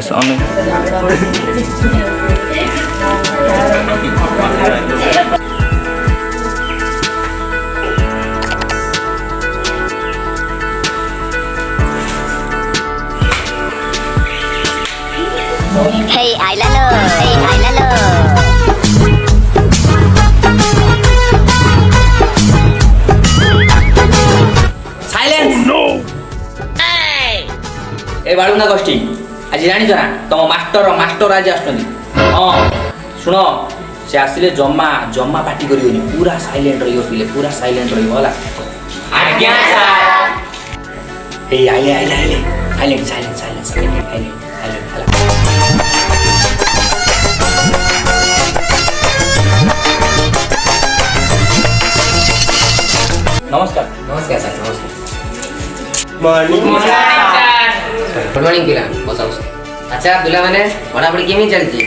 बस Hey, Ailalo. Hey, Ailalo. Silence नो ए बाळुंगा गोष्ठी आज जानी जरा तुम मास्टर आज आछनी हां सुनो से आसिले जम्मा जम्मा पार्टी करियोनी पूरा साइलेंट रहियो पिले पूरा साइलेंट रहियो होला आज्ञा सर ए आइले साइलेंट नमस्कार नमस्कार सर नमस्कार मॉर्निंग गुड मॉर्निंग पिला बस अच्छा पिला माने पढ़ापढ़ी केमी चलची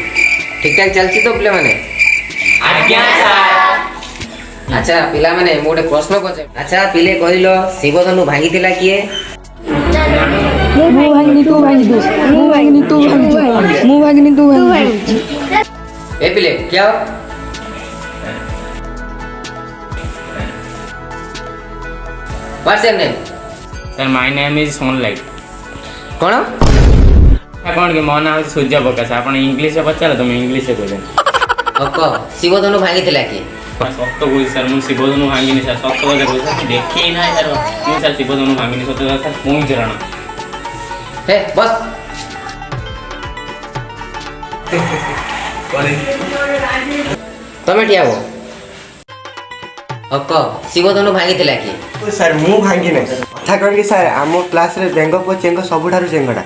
ठीक ठाक चलची तो पिला माने आज्ञा सर अच्छा पिला माने मोटे प्रश्न पचे अच्छा पिले कहिलो शिवधनु भांगीतिला किए मु भागिनी तू भागिनी ए पिले क्या What's your name? Sir, my name is Sunlight. कौन? कौन के मना है सूर्य प्रकाश आपण इंग्लिश में पचार तुम इंग्लिश में कहले ओको शिवधनु भांगीतिला कि सत्य कोई सर मु शिवधनु भांगिनी सर सत्य बोले कोई सर देखि ना सर मु सर शिवधनु भांगिनी सत्य सर कोई जराना हे बस तमे ठिया हो ओको शिवधनु भांगीतिला कि सर मु भांगी नै कथा कन कि सर आम क्लास रे बेंग पो चेंग सबुठारु चेंगडा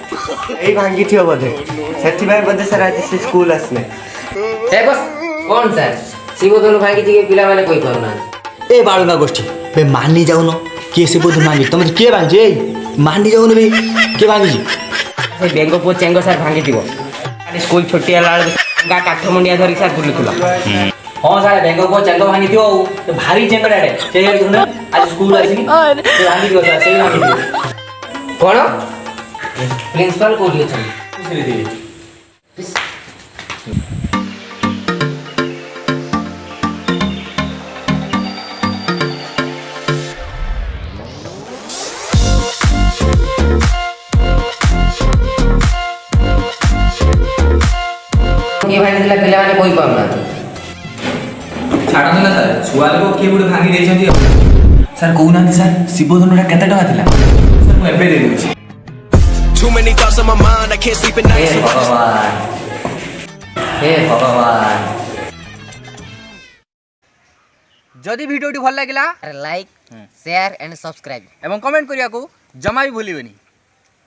एई भांगी थियो बोधे सेठी भाई बोधे सर आज से स्कूल आसने हे बस कौन सर शिवधनु भांगी थी पिला माने कोई करना ए बाळुंगा गोष्ठी बे माननी जाऊ न के से बोध मांगी तुम के भांगी ए माननी जाऊ न बे के भांगी से बेंगो पो चेंगो सर भांगी दिबो स्कूल छुट्टी आला गा काठ मंडिया धरी सर बुलुथुला हां सारे बेंगो को चंगो भांगी थियो तो भारी चेंगड़ाडे से धुन आज स्कूल आसी से भांगी दियो सर से भांगी दियो कौन प्रिंसिपल को लिए छन ये भाई दिला पिला माने कोई पाउना छाड़ ना सर छुआ लोग किए गुटे भांगी देछंती सर कहूना सर शिवधनुटा केते टका थिला सर मु एबे दे देछि हे भगवान जदि वीडियोटी भल लागिला लाइक शेयर एंड सब्सक्राइब एवं कमेंट करिया को जमा भी भूलिबेनी।